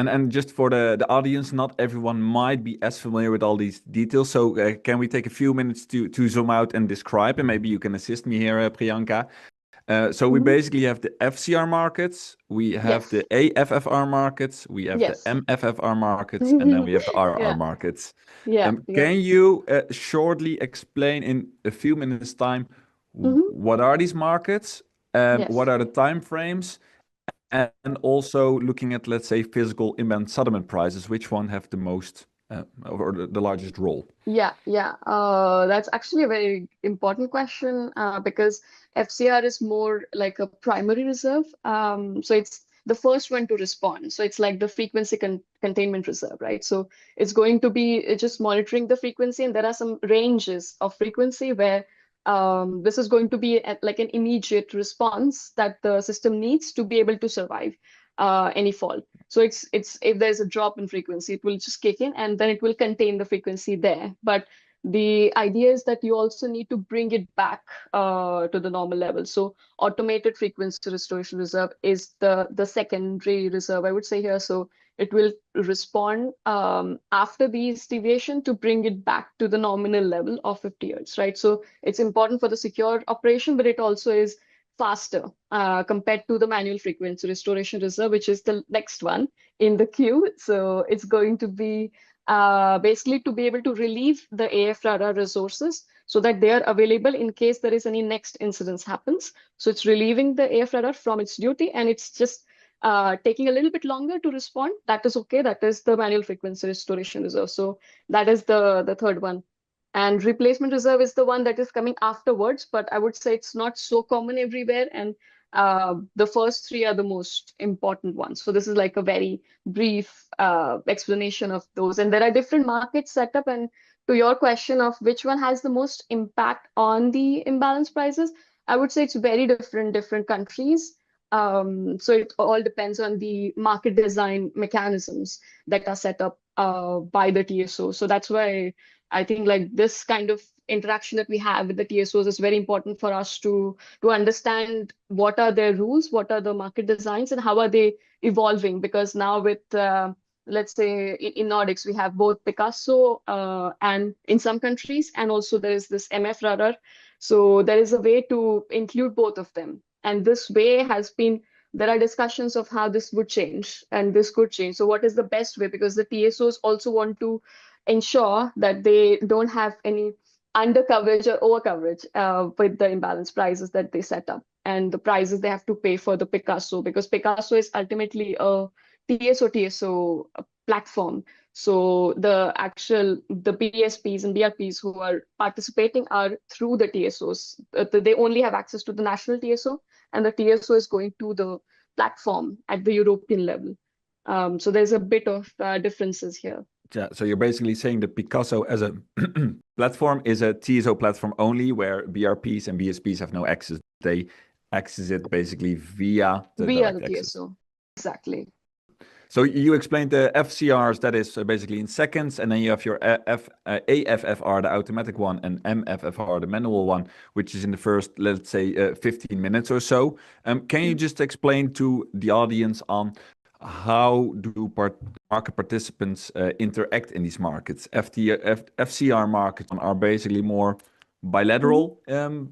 And just for the audience, not everyone might be as familiar with all these details. So can we take a few minutes to zoom out and describe, and maybe you can assist me here, Priyanka. So we Mhm. basically have the FCR markets, we have the Yes. aFFR markets, we have the Yes. mFFR markets, and then we have the RR Yeah. markets. Yeah. Yeah. Can you shortly explain in a few minutes' time Hmm. what are these markets, what Yes. are the time frames, and also looking at, let's say, physical imbalance settlement prices, which one have the most or the largest role? Yeah, yeah. That's actually a very important question because FCR is more like a primary reserve. So it's the first one to respond. So it's like the frequency containment reserve, right? So it's going to be just monitoring the frequency, and there are some ranges of frequency where this is going to be at like an immediate response that the system needs to be able to survive any fall. So it's if there's a drop in frequency, it will just kick in and then it will contain the frequency there. But the idea is that you also need to bring it back to the normal level. So automated frequency restoration reserve is the secondary reserve, I would say here. So it will respond after these deviation to bring it back to the nominal level of 50 Hertz, right? So it's important for the secure operation, but it also is faster compared to the manual frequency restoration reserve, which is the next one in the queue. So it's going to be basically to be able to relieve the aFRR resources so that they are available in case there is any next incidence happens. So it's relieving the aFRR from its duty, and it's just taking a little bit longer to respond. That is okay. That is the manual frequency restoration reserve. So that is the third one. And replacement reserve is the one that is coming afterwards, but I would say it's not so common everywhere. And the first three are the most important ones. So this is like a very brief explanation of those. And there are different markets set up. And to your question of which one has the most impact on the imbalance prices, I would say it's very different countries. So it all depends on the market design mechanisms that are set up by the TSO. So that's why I think like this kind of interaction that we have with the TSOs is very important for us to understand what are their rules, what are the market designs, and how are they evolving. Because now with let's say in Nordics, we have both Picasso and in some countries, and also there is this mFRR. So there is a way to include both of them. And this way has been, there are discussions of how this would change and this could change. So what is the best way? Because the TSOs also want to ensure that they don't have any under coverage or over coverage with the imbalance prices that they set up and the prices they have to pay for the Picasso, because Picasso is ultimately a TSO platform. So the BSPs and BRPs who are participating are through the TSOs. They only have access to the national TSO, and the TSO is going to the platform at the European level. So there's a bit of differences here. Yeah, so you're basically saying that Picasso as a platform is a TSO platform only, where BRPs and BSPs have no access. They access it basically via the Via the direct access. TSO. Exactly. So you explained the FCRs, that is basically in seconds, and then you have your aFFR, the automatic one, and mFFR, the manual one, which is in the first, let's say, 15 minutes or so. Can you Mhm. just explain to the audience on how do market participants interact in these markets? FCR markets are basically more Mhm. bilateral,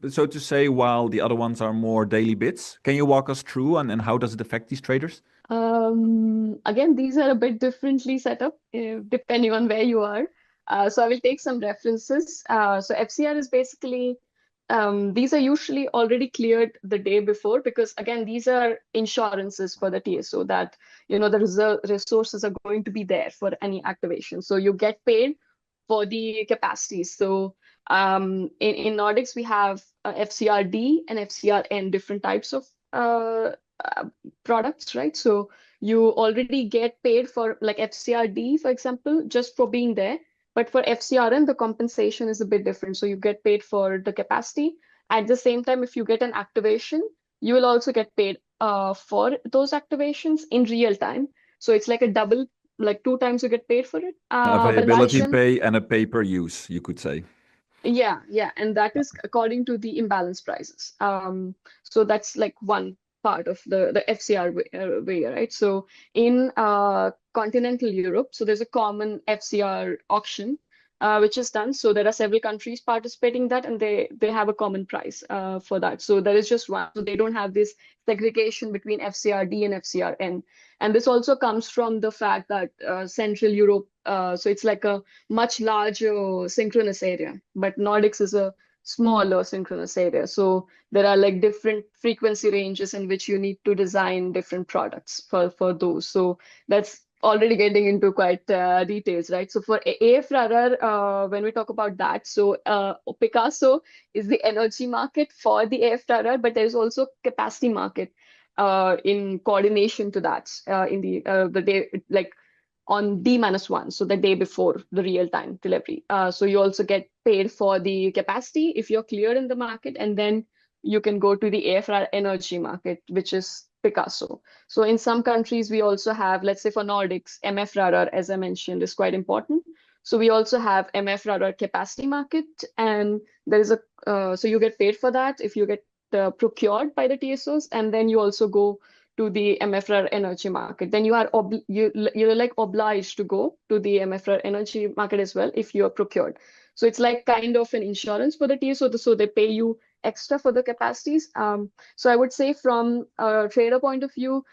so to say, while the other ones are more daily bits. Can you walk us through and how does it affect these traders? Again, these are a bit differently set up depending on where you are. So I will take some references. So FCR is basically, these are usually already cleared the day before, because again, these are insurances for the TSO that, the resources are going to be there for any activation. So you get paid for the capacities. So in Nordics, we have FCRD and FCRN, different types of uh, products, right? So you already get paid for like FCRD, for example, just for being there. But for FCRN, the compensation is a bit different. So you get paid for the capacity. At the same time, if you get an activation, you will also get paid for those activations in real time. So it's like a double, like two times you get paid for it. But that Availability then, pay and a pay per use, you could say. yeah, yeah, and that is according to the imbalance prices. So that's like one. part of the FCR way, right? So in continental Europe, so there's a common FCR auction which is done. So there are several countries participating in that, and they have a common price for that. So there is just one. So they don't have this segregation between FCRD and FCRN. And this also comes from the fact that Central Europe, so it's like a much larger synchronous area, but Nordics is a smaller synchronous area. So there are like different frequency ranges in which you need to design different products for those. So that's already getting into quite details, right? So for aFRR, when we talk about that, so Picasso is the energy market for the aFRR, but there's also capacity market in coordination to that in the day, like on D-1, so the day before the real-time delivery. So you also get paid for the capacity if you're clear in the market, and then you can go to the aFRR energy market, which is Picasso. So in some countries, we also have, let's say for Nordics, mFRR, as I mentioned, is quite important. So we also have mFRR capacity market, and there is so you get paid for that if you get procured by the TSOs, and then you also go to the mFRR energy market. Then you're like obliged to go to the mFRR energy market as well if you are procured. So it's like kind of an insurance for the TSO, so they pay you extra for the capacities. So I would say from a trader point of view,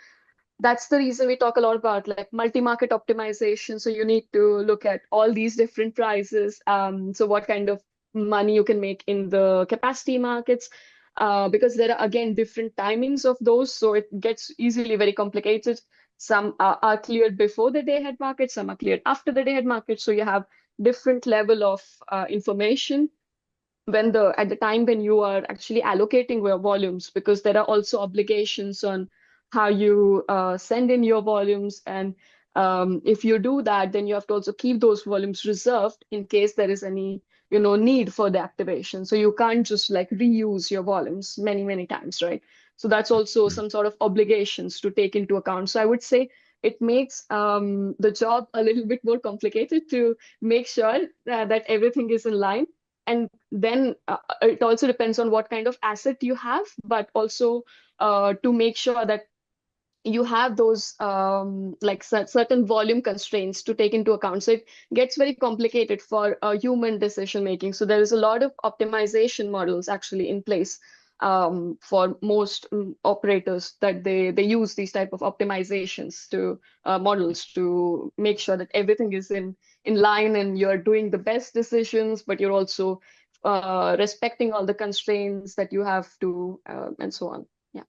that's the reason we talk a lot about like multi-market optimization. So you need to look at all these different prices. So what kind of money you can make in the capacity markets, because there are again different timings of those. So it gets easily very complicated. Some are cleared before the day ahead market, some are cleared after the day ahead market. So you have different level of information at the time when you are actually allocating your volumes, because there are also obligations on how you send in your volumes. And if you do that, then you have to also keep those volumes reserved in case there is any, need for the activation. So you can't just like reuse your volumes many, many times, right? So that's also some sort of obligations to take into account. So I would say it makes the job a little bit more complicated to make sure that everything is in line. And then it also depends on what kind of asset you have, but also to make sure that you have those like certain volume constraints to take into account. So it gets very complicated for human decision making. So there is a lot of optimization models actually in place for most operators, that they use these type of optimizations to models to make sure that everything is in line and you're doing the best decisions, but you're also respecting all the constraints that you have to, and so on. Yeah.